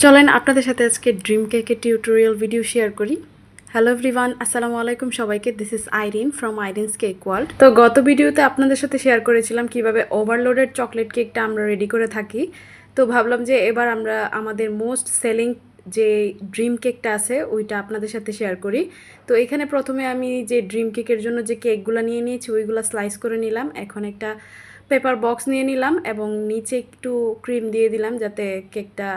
চলেন আপনাদের সাথে আজকে ড্রিম কেকের টিউটোরিয়াল ভিডিও শেয়ার করি। হ্যালো এভরিওয়ান, আসসালামু আলাইকুম সবাইকে। This is Irin from Irin's cake world. তো গত ভিডিওতে আপনাদের সাথে শেয়ার করেছিলাম কিভাবে ওভারলোডেড চকলেট কেকটা আমরা রেডি করে থাকি। তো ভাবলাম যে এবার আমরা আমাদের মোস্ট সেলিং যে ড্রিম কেকটা আছে ওইটা আপনাদের সাথে শেয়ার করি। তো এখানে প্রথমে আমি যে ড্রিম কেকের জন্য যে কেকগুলো নিয়ে নিয়েছি ওইগুলো স্লাইস করে নিলাম। এখন একটা পেপার বক্স নিয়ে নিলাম এবং নিচে একটু ক্রিম দিয়ে দিলাম যাতে কেকটা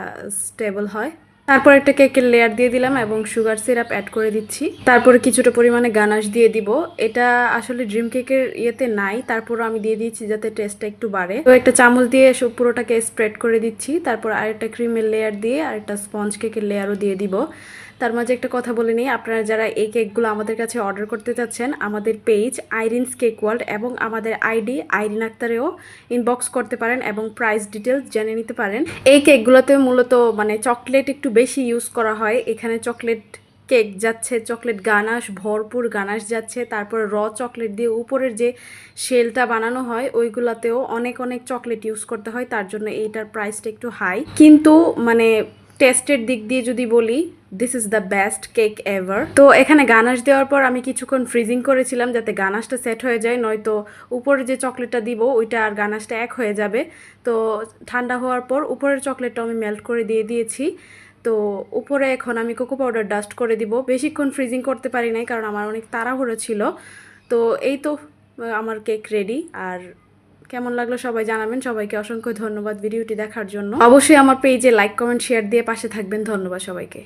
স্টেবল হয়। তারপর একটা কেকের লেয়ার দিয়ে দিলাম এবং সুগার সিরাপ অ্যাড করে দিচ্ছি। তারপরে কিছুটা পরিমাণে গানাশ দিয়ে দিব। এটা আসলে ড্রিম কেকের ইয়েতে নাই, তারপরও আমি দিয়ে দিয়েছি যাতে টেস্টটা একটু বাড়ে। তো একটা চামচ দিয়ে পুরোটাকে স্প্রেড করে দিচ্ছি। তারপর আরেকটা ক্রিমের লেয়ার দিয়ে আরেকটা স্পঞ্জ কেকের লেয়ারও দিয়ে দিব। তার মাঝে একটা কথা বলে নিই, আপনারা যারা এই কেকগুলো আমাদের কাছে অর্ডার করতে চাচ্ছেন আমাদের পেজ আইরিনস কেক ওয়ার্ল্ড এবং আমাদের আইডি আইরিন আক্তারেও ইনবক্স করতে পারেন এবং প্রাইস ডিটেলস জেনে নিতে পারেন। এই কেকগুলোতে মূলত মানে চকলেট একটু বেশি ইউজ করা হয়। এখানে চকলেট কেক যাচ্ছে, চকলেট গানাশ, ভরপুর গানাশ যাচ্ছে। তারপরে চকলেট দিয়ে উপরের যে শেলটা বানানো হয় ওইগুলোতেও অনেক অনেক চকলেট ইউজ করতে হয়, তার জন্য এইটার প্রাইসটা একটু হাই। কিন্তু মানে টেস্টের দিক দিয়ে যদি বলি, this is the best cake ever. তো এখানে গানাশ দেওয়ার পর আমি কিছুক্ষণ ফ্রিজিং করেছিলাম যাতে গানাশটা সেট হয়ে যায়, নয়তো উপরে যে চকলেটটা দিব ওইটা আর গানাশটা এক হয়ে যাবে। তো ঠান্ডা হওয়ার পর উপরের চকলেটটা আমি মেল্ট করে দিয়ে দিয়েছি। তো উপরে এখন আমি কোকো পাউডার ডাস্ট করে দিব। বেশিক্ষণ ফ্রিজিং করতে পারি নাই কারণ আমার অনেক তাড়াহুড়ো ছিল। তো এই তো আমার কেক রেডি। আর কেমন লাগলো সবাই জানাবেন। সবাইকে অসংখ্য ধন্যবাদ ভিডিওটি দেখার জন্য। অবশ্যই আমার পেজে লাইক, কমেন্ট, শেয়ার দিয়ে পাশে থাকবেন। ধন্যবাদ সবাইকে।